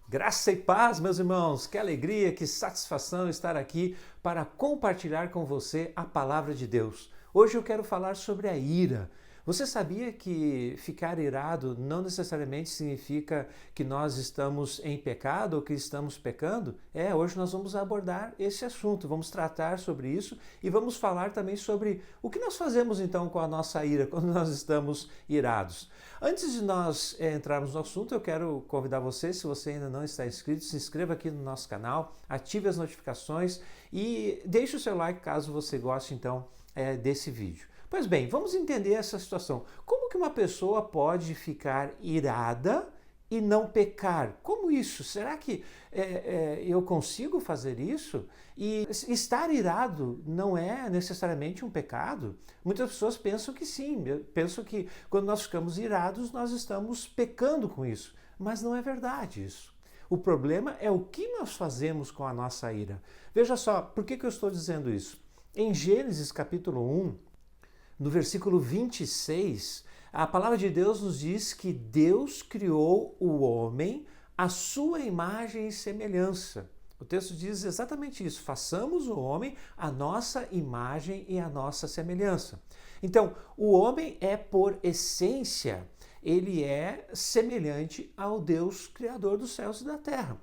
Graça e paz, meus irmãos, que alegria, que satisfação estar aqui para compartilhar com você a palavra de Deus. Hoje eu quero falar sobre a ira. Você sabia que ficar irado não necessariamente significa que nós estamos em pecado ou que estamos pecando? Hoje nós vamos abordar esse assunto, vamos tratar sobre isso e vamos falar também sobre o que nós fazemos então com a nossa ira quando nós estamos irados. Antes de nós entrarmos no assunto, eu quero convidar você, se você ainda não está inscrito, se inscreva aqui no nosso canal, ative as notificações e deixe o seu like caso você goste então desse vídeo. Pois bem, vamos entender essa situação. Como que uma pessoa pode ficar irada e não pecar? Como isso? Será que eu consigo fazer isso? E estar irado não é necessariamente um pecado? Muitas pessoas pensam que sim, pensam que quando nós ficamos irados, nós estamos pecando com isso. Mas não é verdade isso. O problema é o que nós fazemos com a nossa ira. Veja só, por que eu estou dizendo isso? Em Gênesis capítulo 1, no versículo 26, a palavra de Deus nos diz que Deus criou o homem à sua imagem e semelhança. O texto diz exatamente isso: façamos o homem à nossa imagem e à nossa semelhança. Então, o homem é, por essência, ele é semelhante ao Deus Criador dos céus e da terra.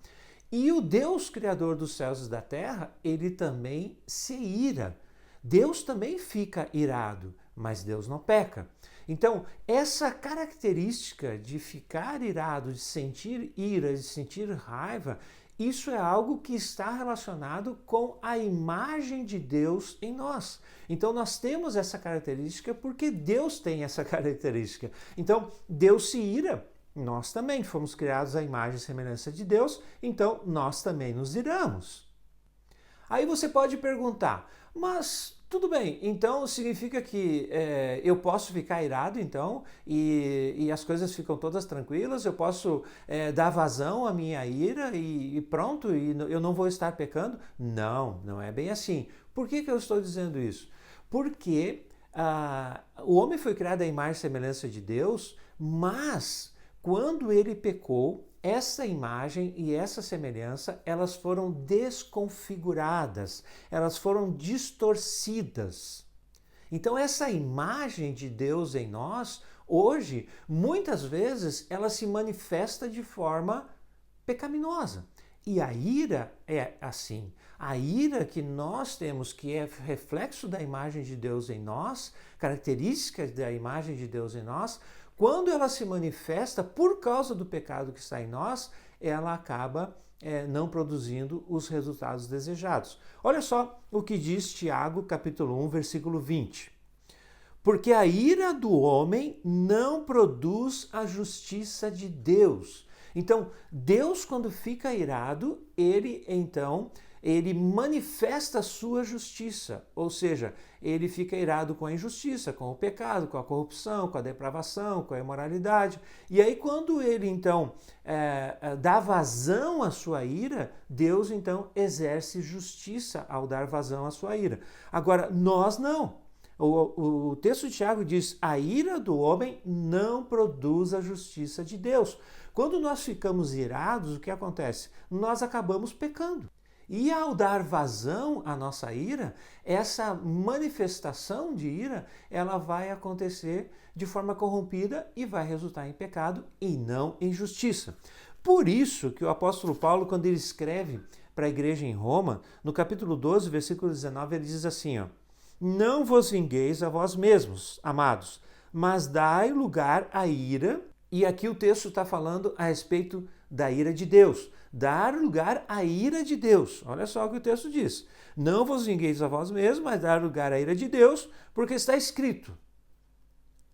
E o Deus Criador dos céus e da terra, ele também se ira. Deus também fica irado, mas Deus não peca. Então, essa característica de ficar irado, de sentir ira, de sentir raiva, isso é algo que está relacionado com a imagem de Deus em nós. Então, nós temos essa característica porque Deus tem essa característica. Então, Deus se ira, nós também fomos criados à imagem e semelhança de Deus, então nós também nos iramos. Aí você pode perguntar, mas tudo bem, então significa que eu posso ficar irado então e as coisas ficam todas tranquilas, eu posso dar vazão à minha ira e pronto, e eu não vou estar pecando? Não, não é bem assim. Por que eu estou dizendo isso? Porque o homem foi criado à imagem e semelhança de Deus, mas quando ele pecou, essa imagem e essa semelhança, elas foram desconfiguradas, elas foram distorcidas. Então essa imagem de Deus em nós, hoje, muitas vezes, ela se manifesta de forma pecaminosa. E a ira é assim. A ira que nós temos, que é reflexo da imagem de Deus em nós, características da imagem de Deus em nós, quando ela se manifesta por causa do pecado que está em nós, ela acaba não produzindo os resultados desejados. Olha só o que diz Tiago, capítulo 1, versículo 20. Porque a ira do homem não produz a justiça de Deus. Então, Deus, quando fica irado, ele manifesta a sua justiça, ou seja, ele fica irado com a injustiça, com o pecado, com a corrupção, com a depravação, com a imoralidade. E aí, quando ele então dá vazão à sua ira, Deus então exerce justiça ao dar vazão à sua ira. Agora, nós não. O texto de Tiago diz: a ira do homem não produz a justiça de Deus. Quando nós ficamos irados, o que acontece? Nós acabamos pecando. E ao dar vazão à nossa ira, essa manifestação de ira, ela vai acontecer de forma corrompida e vai resultar em pecado e não em justiça. Por isso que o apóstolo Paulo, quando ele escreve para a igreja em Roma, no capítulo 12, versículo 19, ele diz assim, ó: não vos vingueis a vós mesmos, amados, mas dai lugar à ira. E aqui o texto está falando a respeito da ira de Deus. Dar lugar à ira de Deus. Olha só o que o texto diz. Não vos vingueis a vós mesmos, mas dar lugar à ira de Deus, porque está escrito: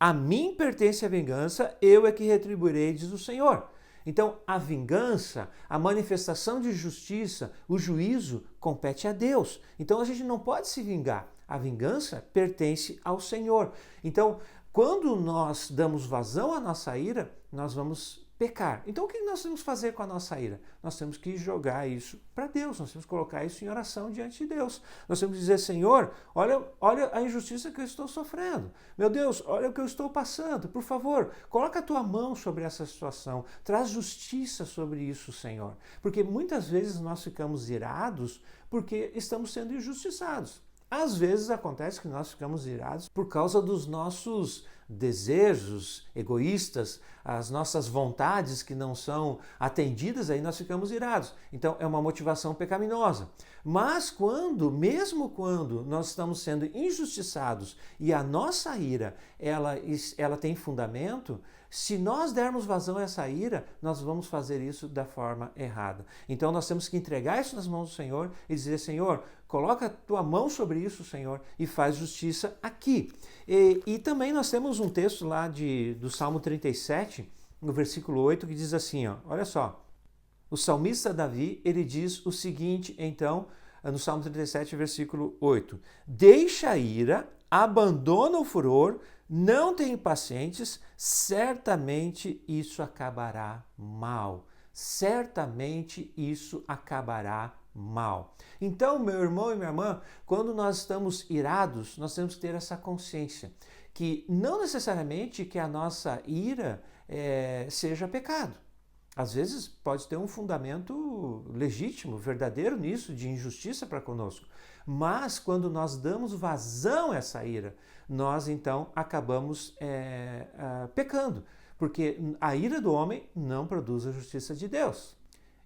a mim pertence a vingança, eu é que retribuirei, diz o Senhor. Então, a vingança, a manifestação de justiça, o juízo compete a Deus. Então, a gente não pode se vingar. A vingança pertence ao Senhor. Então, quando nós damos vazão à nossa ira, nós vamos pecar. Então o que nós temos que fazer com a nossa ira? Nós temos que jogar isso para Deus, nós temos que colocar isso em oração diante de Deus. Nós temos que dizer, Senhor, olha a injustiça que eu estou sofrendo. Meu Deus, olha o que eu estou passando. Por favor, coloca a tua mão sobre essa situação. Traz justiça sobre isso, Senhor. Porque muitas vezes nós ficamos irados porque estamos sendo injustiçados. Às vezes acontece que nós ficamos irados por causa dos nossos desejos egoístas, as nossas vontades que não são atendidas, aí nós ficamos irados. Então é uma motivação pecaminosa. Mas mesmo quando nós estamos sendo injustiçados e a nossa ira, ela tem fundamento, se nós dermos vazão a essa ira, nós vamos fazer isso da forma errada. Então nós temos que entregar isso nas mãos do Senhor e dizer, Senhor, coloca a tua mão sobre isso, Senhor, e faz justiça aqui. E também nós temos um texto lá do Salmo 37, no versículo 8, que diz assim, ó, olha só, o salmista Davi, ele diz o seguinte, então, no Salmo 37, versículo 8, deixa a ira, abandona o furor, não tem impacientes, certamente isso acabará mal. Certamente isso acabará mal. Então, meu irmão e minha irmã, quando nós estamos irados, nós temos que ter essa consciência que não necessariamente que a nossa ira seja pecado. Às vezes pode ter um fundamento legítimo, verdadeiro nisso, de injustiça para conosco. Mas quando nós damos vazão a essa ira, nós então acabamos pecando, porque a ira do homem não produz a justiça de Deus.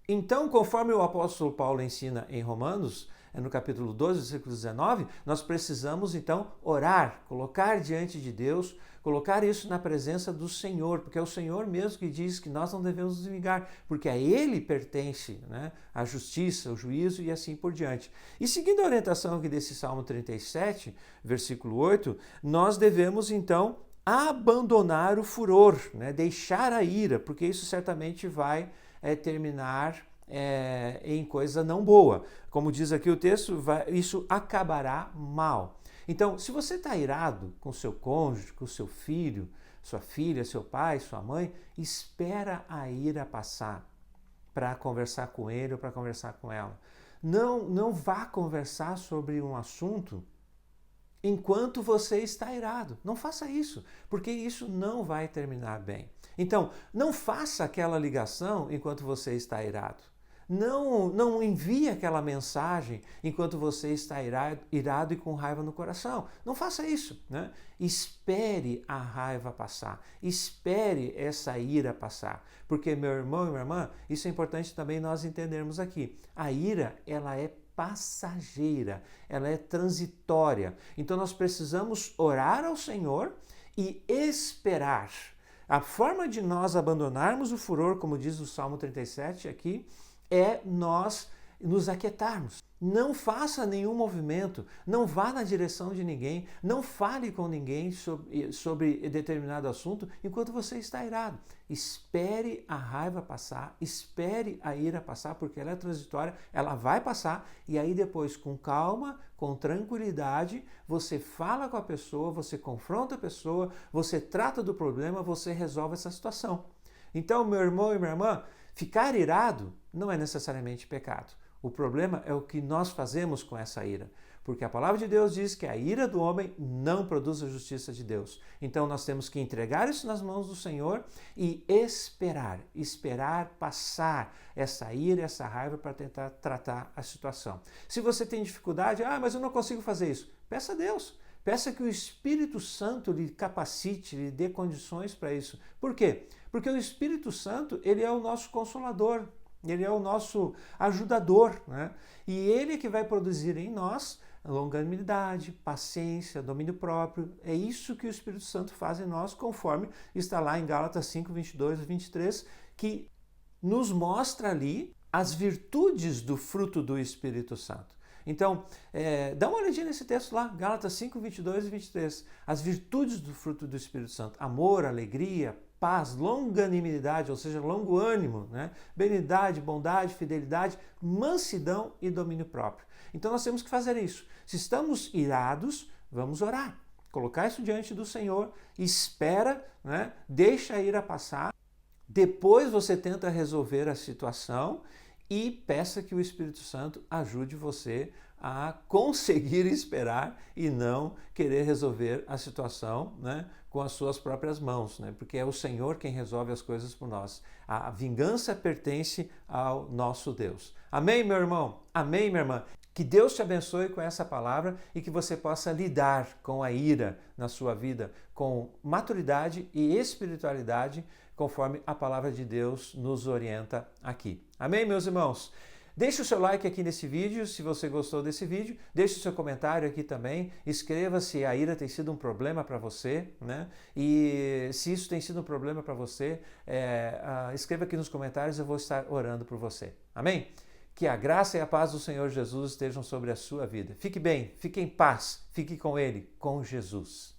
Então, conforme o apóstolo Paulo ensina em Romanos, no capítulo 12, versículo 19, nós precisamos então orar, colocar diante de Deus, colocar isso na presença do Senhor, porque é o Senhor mesmo que diz que nós não devemos nos vingar, porque a Ele pertence, né, a justiça, o juízo e assim por diante. E seguindo a orientação aqui desse Salmo 37, versículo 8, nós devemos então abandonar o furor, né, deixar a ira, porque isso certamente vai terminar em coisa não boa. Como diz aqui o texto, isso acabará mal. Então, se você está irado com seu cônjuge, com seu filho, sua filha, seu pai, sua mãe, espera a ira passar para conversar com ele ou para conversar com ela. Não vá conversar sobre um assunto enquanto você está irado. Não faça isso, porque isso não vai terminar bem. Então, não faça aquela ligação enquanto você está irado. Não envie aquela mensagem enquanto você está irado e com raiva no coração. Não faça isso, né? Espere a raiva passar. Espere essa ira passar. Porque, meu irmão e minha irmã, isso é importante também nós entendermos aqui. A ira, ela é passageira, ela é transitória. Então nós precisamos orar ao Senhor e esperar. A forma de nós abandonarmos o furor, como diz o Salmo 37 aqui, é nós nos aquietarmos. Não faça nenhum movimento, não vá na direção de ninguém, não fale com ninguém sobre determinado assunto enquanto você está irado. Espere a raiva passar, espere a ira passar, porque ela é transitória, ela vai passar e aí depois, com calma, com tranquilidade, você fala com a pessoa, você confronta a pessoa, você trata do problema, você resolve essa situação. Então, meu irmão e minha irmã, ficar irado não é necessariamente pecado. O problema é o que nós fazemos com essa ira. Porque a palavra de Deus diz que a ira do homem não produz a justiça de Deus. Então nós temos que entregar isso nas mãos do Senhor e esperar passar essa ira, essa raiva para tentar tratar a situação. Se você tem dificuldade, mas eu não consigo fazer isso, peça a Deus. Peça que o Espírito Santo lhe capacite, lhe dê condições para isso. Por quê? Porque o Espírito Santo, ele é o nosso consolador, ele é o nosso ajudador, né? E ele é que vai produzir em nós longanimidade, paciência, domínio próprio. É isso que o Espírito Santo faz em nós, conforme está lá em Gálatas 5, 22 e 23, que nos mostra ali as virtudes do fruto do Espírito Santo. Então, dá uma olhadinha nesse texto lá, Gálatas 5, 22 e 23. As virtudes do fruto do Espírito Santo: amor, alegria, paz, longanimidade, ou seja, longo ânimo, né? Benignidade, bondade, fidelidade, mansidão e domínio próprio. Então nós temos que fazer isso. Se estamos irados, vamos orar. Colocar isso diante do Senhor, espera, né? Deixa a ira passar. Depois você tenta resolver a situação e peça que o Espírito Santo ajude você a conseguir esperar e não querer resolver a situação, né, com as suas próprias mãos, né, porque é o Senhor quem resolve as coisas por nós. A vingança pertence ao nosso Deus. Amém, meu irmão? Amém, minha irmã? Que Deus te abençoe com essa palavra e que você possa lidar com a ira na sua vida com maturidade e espiritualidade, conforme a palavra de Deus nos orienta aqui. Amém, meus irmãos? Deixe o seu like aqui nesse vídeo, se você gostou desse vídeo. Deixe o seu comentário aqui também. Escreva se a ira tem sido um problema para você, né? E se isso tem sido um problema para você, escreva aqui nos comentários, eu vou estar orando por você. Amém? Que a graça e a paz do Senhor Jesus estejam sobre a sua vida. Fique bem, fique em paz, fique com Ele, com Jesus.